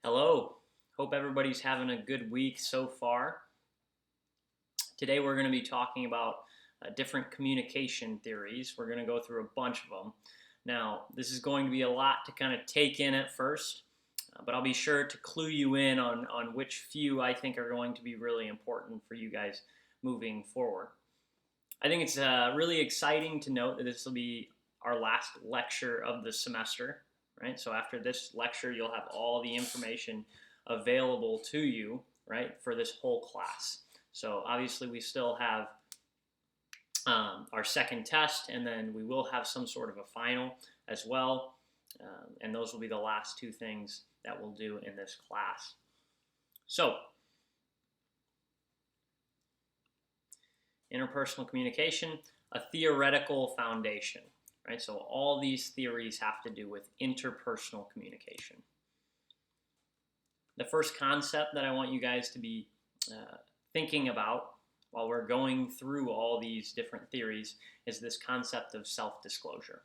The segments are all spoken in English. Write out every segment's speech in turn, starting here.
Hello. Hope everybody's having a good week so far. Today we're going to be talking about different communication theories. We're going to go through a bunch of them. Now, this is going to be a lot to kind of take in at first, but I'll be sure to clue you in on which few I think are going to be really important for you guys moving forward. I think it's really exciting to note that this will be our last lecture of the semester, right? So after this lecture, you'll have all the information available to you, right, for this whole class. So obviously we still have our second test, and then we will have some sort of a final as well. And those will be the last two things that we'll do in this class. So, interpersonal communication, a theoretical foundation, right? So all these theories have to do with interpersonal communication. The first concept that I want you guys to be thinking about while we're going through all these different theories is this concept of self-disclosure.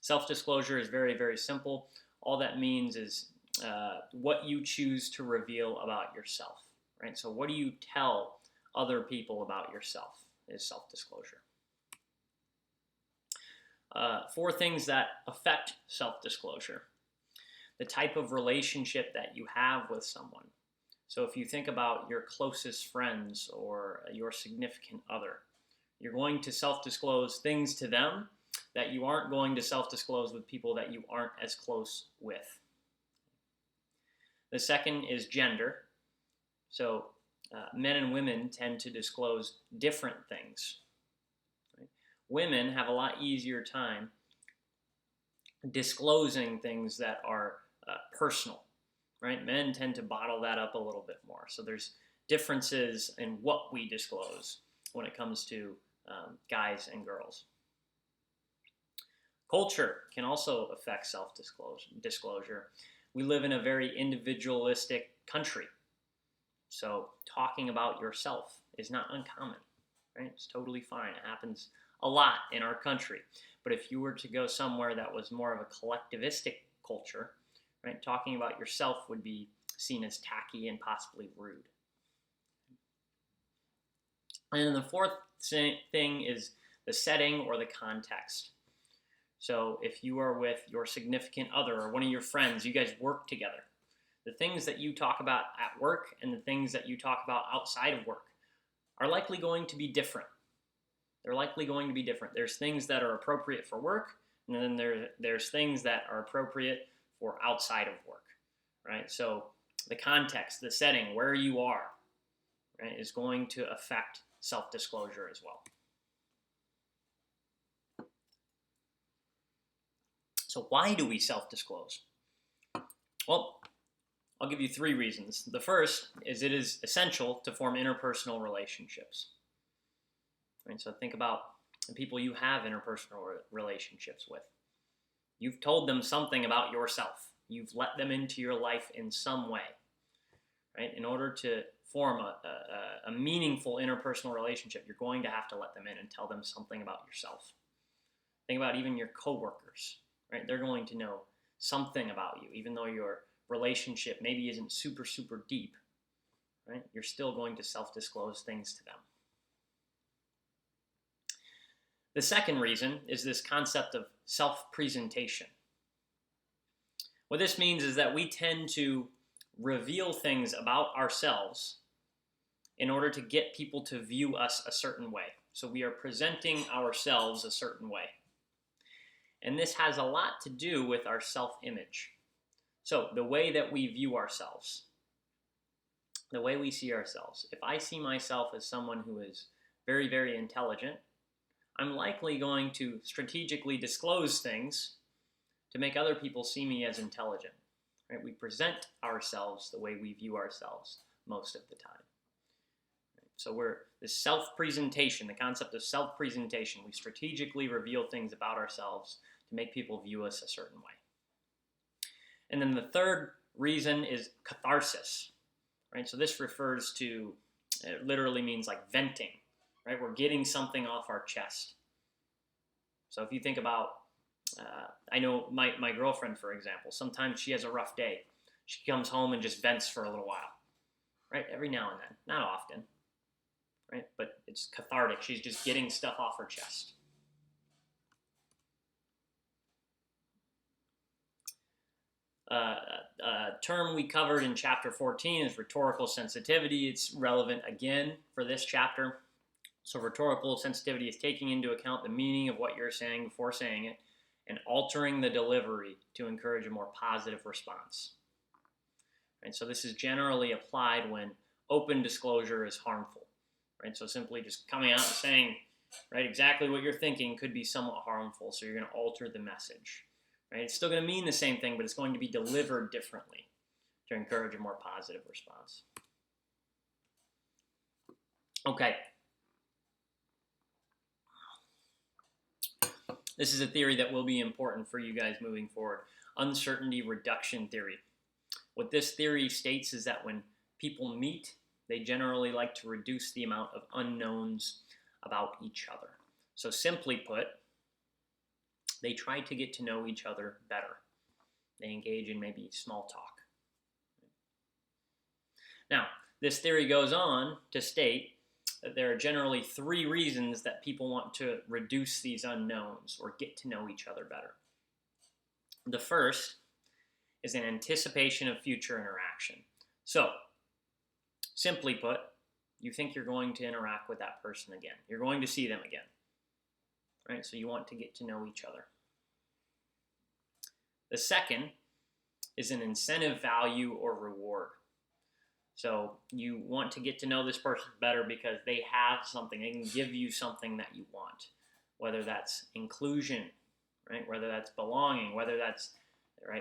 Self-disclosure is very, very simple. All that means is what you choose to reveal about yourself, right? So what do you tell other people about yourself is self-disclosure. Four things that affect self-disclosure. The type of relationship that you have with someone. So if you think about your closest friends or your significant other, you're going to self-disclose things to them that you aren't going to self-disclose with people that you aren't as close with. The second is gender. So men and women tend to disclose different things. Right? Women have a lot easier time disclosing things that are personal. Right? Men tend to bottle that up a little bit more. So there's differences in what we disclose when it comes to guys and girls. Culture can also affect self-disclosure. We live in a very individualistic country. So talking about yourself is not uncommon, right? It's totally fine. It happens a lot in our country. But if you were to go somewhere that was more of a collectivistic culture, right, talking about yourself would be seen as tacky and possibly rude. And then the fourth thing is the setting or the context. So if you are with your significant other or one of your friends, you guys work together. The things that you talk about at work and the things that you talk about outside of work are likely going to be different. They're likely going to be different. There's things that are appropriate for work, and then there's things that are appropriate for outside of work, right? So the context, the setting, where you are, right, is going to affect self-disclosure as well. So why do we self-disclose? Well, I'll give you three reasons. The first is it is essential to form interpersonal relationships. Right? So think about the people you have interpersonal relationships with. You've told them something about yourself. You've let them into your life in some way. Right? In order to form a meaningful interpersonal relationship, you're going to have to let them in and tell them something about yourself. Think about even your coworkers. Right? They're going to know something about you, even though your relationship maybe isn't super, super deep. Right? You're still going to self-disclose things to them. The second reason is this concept of self-presentation. What this means is that we tend to reveal things about ourselves in order to get people to view us a certain way. So we are presenting ourselves a certain way. And this has a lot to do with our self-image. So the way that we view ourselves, the way we see ourselves. If I see myself as someone who is very, very intelligent, I'm likely going to strategically disclose things to make other people see me as intelligent. Right? We present ourselves the way we view ourselves most of the time. Right? So this self-presentation, the concept of self-presentation, we strategically reveal things about ourselves to make people view us a certain way. And then the third reason is catharsis. Right? So this refers to, it literally means like venting. Right? We're getting something off our chest. So if you think about, I know my girlfriend, for example, sometimes she has a rough day. She comes home and just vents for a little while, right? Every now and then, not often, right? But it's cathartic. She's just getting stuff off her chest. A term we covered in chapter 14 is rhetorical sensitivity. It's relevant again for this chapter. So rhetorical sensitivity is taking into account the meaning of what you're saying before saying it and altering the delivery to encourage a more positive response. Right? So this is generally applied when open disclosure is harmful. Right? So simply just coming out and saying, right, exactly what you're thinking could be somewhat harmful, so you're going to alter the message. Right? It's still going to mean the same thing, but it's going to be delivered differently to encourage a more positive response. Okay. This is a theory that will be important for you guys moving forward. Uncertainty reduction theory. What this theory states is that when people meet, they generally like to reduce the amount of unknowns about each other. So simply put, they try to get to know each other better. They engage in maybe small talk. Now, this theory goes on to state that there are generally 3 reasons that people want to reduce these unknowns or get to know each other better. The first is an anticipation of future interaction. So, simply put, you think you're going to interact with that person again. You're going to see them again. Right? So you want to get to know each other. The second is an incentive value or reward. So you want to get to know this person better because they have something. They can give you something that you want, whether that's inclusion, right? Whether that's belonging, whether that's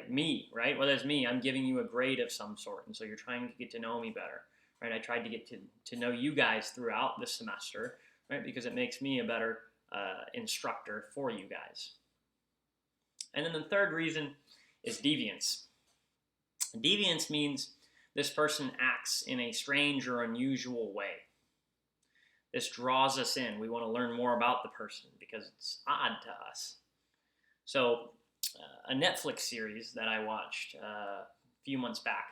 me, right? Whether it's me, I'm giving you a grade of some sort, and so you're trying to get to know me better, right? I tried to get to know you guys throughout the semester, right? Because it makes me a better instructor for you guys. And then the third reason is deviance. Deviance means this person acts in a strange or unusual way. This draws us in. We want to learn more about the person because it's odd to us. So a Netflix series that I watched a few months back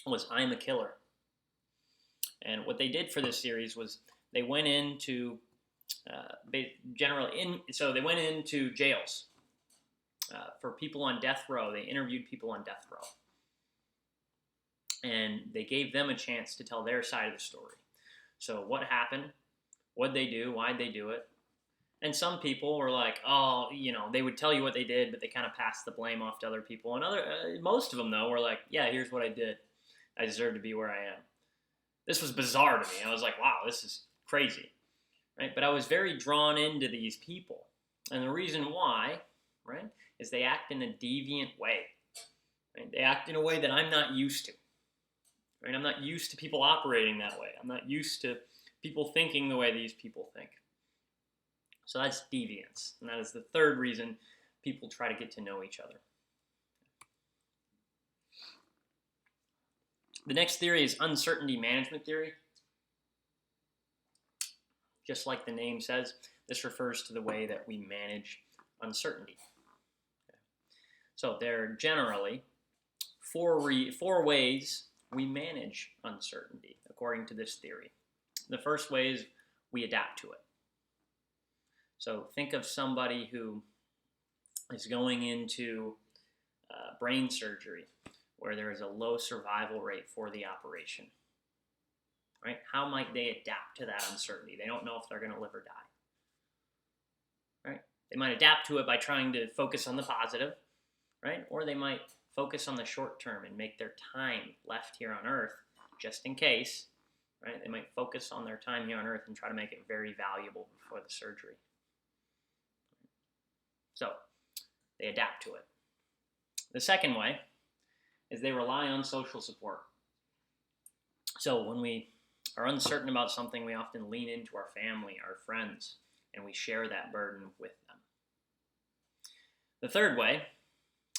was I'm a Killer. And what they did for this series was they went into they went into jails for people on death row. They interviewed people on death row. And they gave them a chance to tell their side of the story. So what happened? What'd they do? Why'd they do it? And some people were like, oh, they would tell you what they did, but they kind of passed the blame off to other people. And most of them, though, were like, yeah, here's what I did. I deserve to be where I am. This was bizarre to me. I was like, wow, this is crazy. Right? But I was very drawn into these people. And the reason why, right, is they act in a deviant way. Right? They act in a way that I'm not used to. Right? I'm not used to people operating that way. I'm not used to people thinking the way these people think. So that's deviance. And that is the third reason people try to get to know each other. The next theory is uncertainty management theory. Just like the name says, this refers to the way that we manage uncertainty. So there are generally four ways we manage uncertainty, according to this theory. The first way is we adapt to it. So think of somebody who is going into brain surgery where there is a low survival rate for the operation. Right? How might they adapt to that uncertainty? They don't know if they're going to live or die. Right? They might adapt to it by trying to focus on the positive, right? Or they might focus on the short term and make their time left here on Earth, just in case, right? They might focus on their time here on Earth and try to make it very valuable before the surgery. So, they adapt to it. The second way is they rely on social support. So when we are uncertain about something, we often lean into our family, our friends, and we share that burden with them. The third way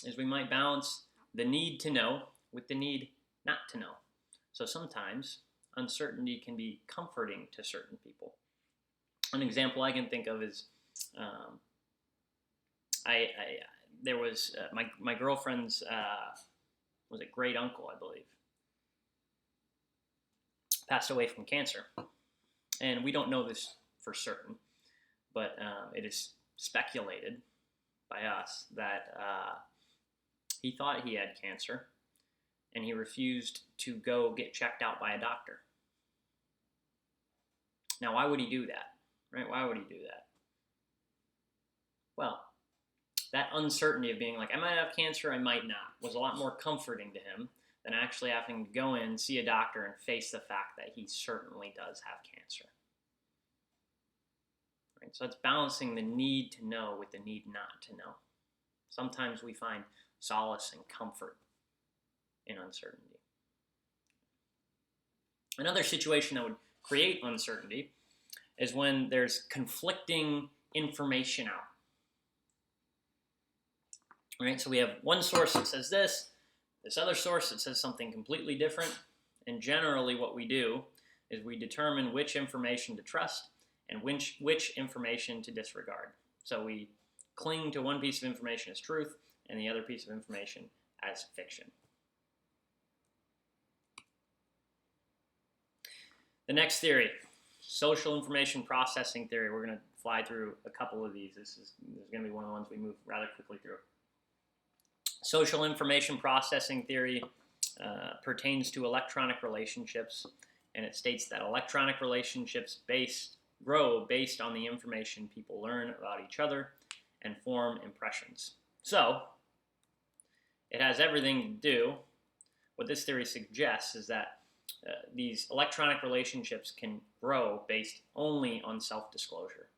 is we might balance the need to know with the need not to know. So sometimes uncertainty can be comforting to certain people. An example I can think of is there was my girlfriend's was it great uncle, I believe, passed away from cancer, and we don't know this for certain, but it is speculated by us that he thought he had cancer, and he refused to go get checked out by a doctor. Now, why would he do that? Right? Why would he do that? Well, that uncertainty of being like, I might have cancer, I might not, was a lot more comforting to him than actually having to go in, see a doctor, and face the fact that he certainly does have cancer. Right? So it's balancing the need to know with the need not to know. Sometimes we find solace and comfort in uncertainty. Another situation that would create uncertainty is when there's conflicting information out. Right? So we have one source that says this other source that says something completely different, and generally what we do is we determine which information to trust and which information to disregard. So we cling to one piece of information as truth and the other piece of information as fiction. The next theory, social information processing theory. We're going to fly through a couple of these. This is going to be one of the ones we move rather quickly through. Social information processing theory pertains to electronic relationships, and it states that electronic relationships grow based on the information people learn about each other and form impressions. So, it has everything to do. What this theory suggests is that these electronic relationships can grow based only on self-disclosure.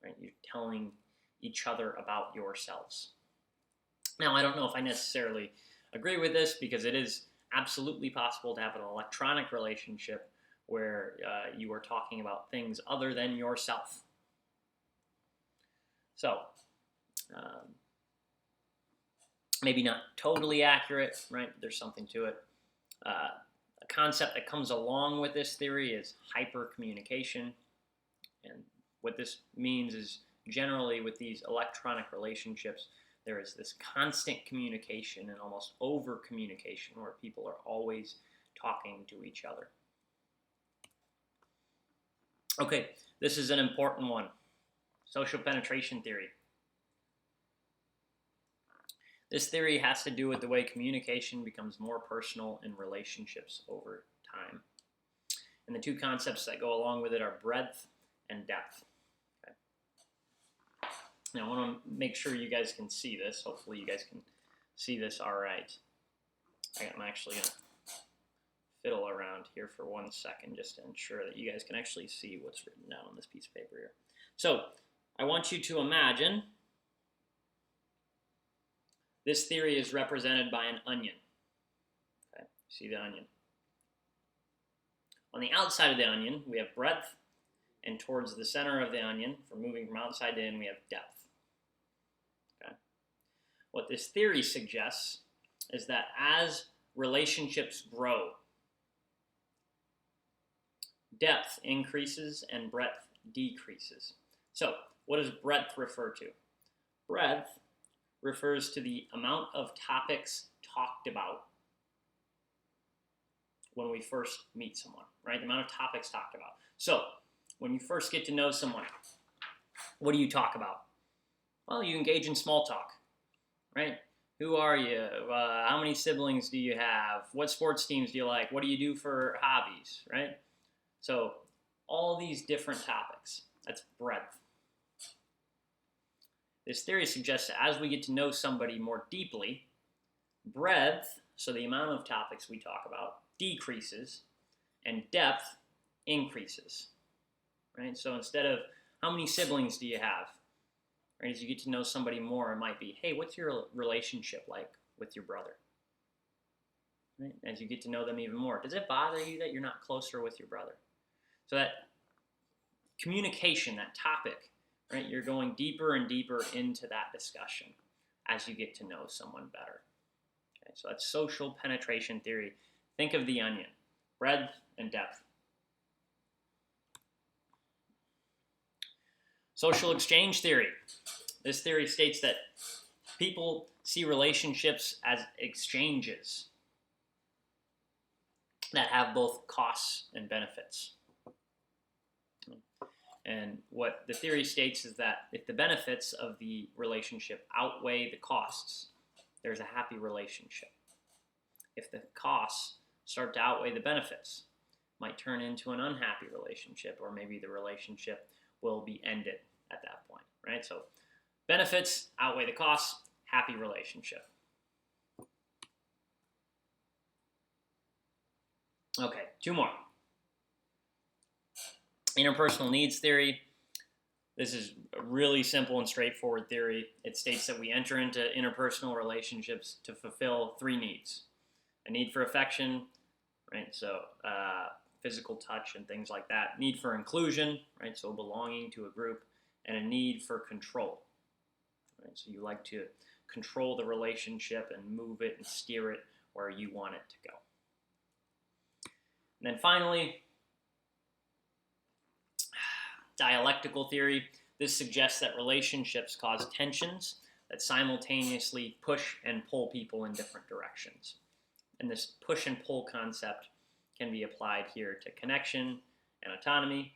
Right? You're telling each other about yourselves. Now, I don't know if I necessarily agree with this, because it is absolutely possible to have an electronic relationship where you are talking about things other than yourself. So, maybe not totally accurate, right? There's something to it. A concept that comes along with this theory is hypercommunication. And what this means is generally with these electronic relationships, there is this constant communication and almost over-communication where people are always talking to each other. Okay, this is an important one. Social penetration theory. This theory has to do with the way communication becomes more personal in relationships over time. And the two concepts that go along with it are breadth and depth. Okay. Now, I want to make sure you guys can see this. Hopefully you guys can see this all right. I'm actually going to fiddle around here for 1 second just to ensure that you guys can actually see what's written down on this piece of paper here. So, I want you to imagine this theory is represented by an onion. Okay, see the onion. On the outside of the onion, we have breadth, and towards the center of the onion, moving from outside to in, we have depth. Okay. What this theory suggests is that as relationships grow, depth increases and breadth decreases. So, what does breadth refer to? Breadth refers to the amount of topics talked about when we first meet someone, right? The amount of topics talked about. So, when you first get to know someone, what do you talk about? Well, you engage in small talk, right? Who are you? How many siblings do you have? What sports teams do you like? What do you do for hobbies, right? So, all these different topics. That's breadth. This theory suggests that as we get to know somebody more deeply, breadth, so the amount of topics we talk about, decreases, and depth increases. Right? So instead of how many siblings do you have, right? As you get to know somebody more, it might be, hey, what's your relationship like with your brother? Right? As you get to know them even more, does it bother you that you're not closer with your brother? So that communication, that topic, right? You're going deeper and deeper into that discussion as you get to know someone better. Okay, so that's social penetration theory. Think of the onion, breadth and depth. Social exchange theory. This theory states that People see relationships as exchanges that have both costs and benefits. And what the theory states is that if the benefits of the relationship outweigh the costs, there's a happy relationship. If the costs start to outweigh the benefits, it might turn into an unhappy relationship, or maybe the relationship will be ended at that point, right? So benefits outweigh the costs, happy relationship. Okay, two more. Interpersonal needs theory. This is a really simple and straightforward theory. It states that we enter into interpersonal relationships to fulfill three needs. A need for affection, right? So physical touch and things like that. Need for inclusion, right? So belonging to a group. And a need for control, right? So you like to control the relationship and move it and steer it where you want it to go. And then finally, dialectical theory. This suggests that relationships cause tensions that simultaneously push and pull people in different directions. And this push and pull concept can be applied here to connection and autonomy,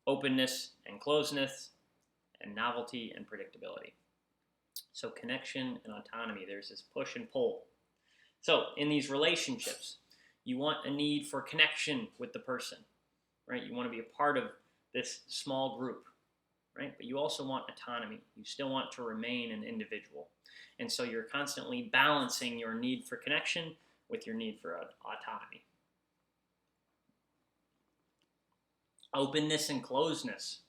openness and closeness, and novelty and predictability. So connection and autonomy, there's this push and pull. So in these relationships, you want a need for connection with the person, right? You want to be a part of this small group, right? But you also want autonomy. You still want to remain an individual. And so you're constantly balancing your need for connection with your need for autonomy. Openness and closeness.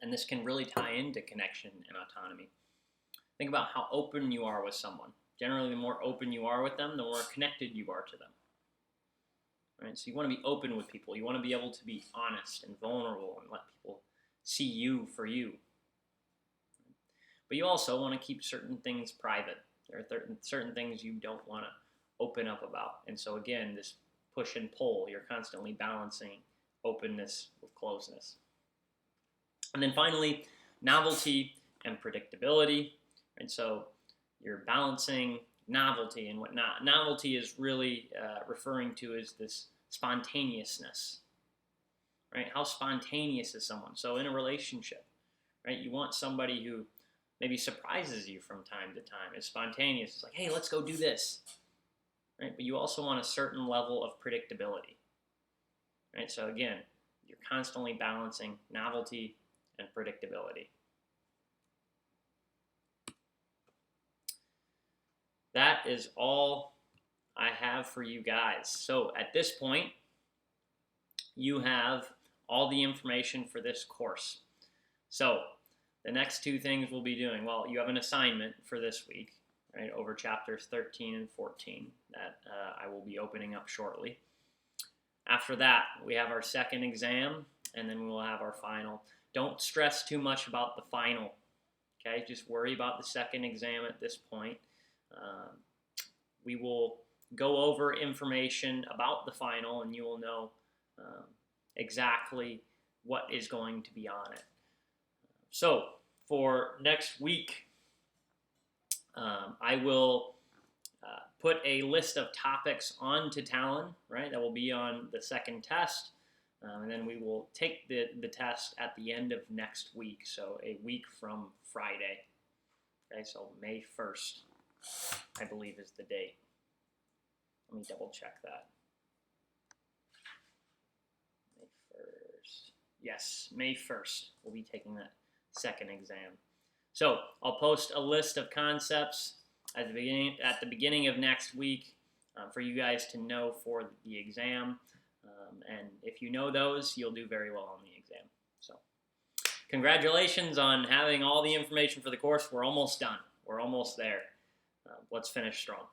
And this can really tie into connection and autonomy. Think about how open you are with someone. Generally, the more open you are with them, the more connected you are to them. Right? So you want to be open with people. You want to be able to be honest and vulnerable and let people see you for you. But you also want to keep certain things private. There are certain things you don't want to open up about. And so again, this push and pull, you're constantly balancing openness with closeness. And then finally, novelty and predictability. And so you're balancing novelty and whatnot. Novelty is really referring to as this spontaneousness, right? How spontaneous is someone? So in a relationship, right, you want somebody who maybe surprises you from time to time. It's spontaneous. It's like, hey, let's go do this, right? But you also want a certain level of predictability, right? So again, you're constantly balancing novelty and predictability. That is all I have for you guys. So at this point, you have all the information for this course. So the next two things we'll be doing, well, you have an assignment for this week, right, over chapters 13 and 14 that I will be opening up shortly. After that, we have our second exam, and then we will have our final. Don't stress too much about the final, okay? Just worry about the second exam at this point. We will go over information about the final, and you will know exactly what is going to be on it. So for next week, I will put a list of topics onto Talon, right? That will be on the second test. And then we will take the test at the end of next week, so a week from Friday. Okay, so May 1st. I believe is the date. Let me double check that. May 1st. Yes, May 1st. We'll be taking that second exam. So I'll post a list of concepts at the beginning of next week for you guys to know for the exam. And if you know those, you'll do very well on the exam. So congratulations on having all the information for the course. We're almost done. We're almost there. Let's finish strong.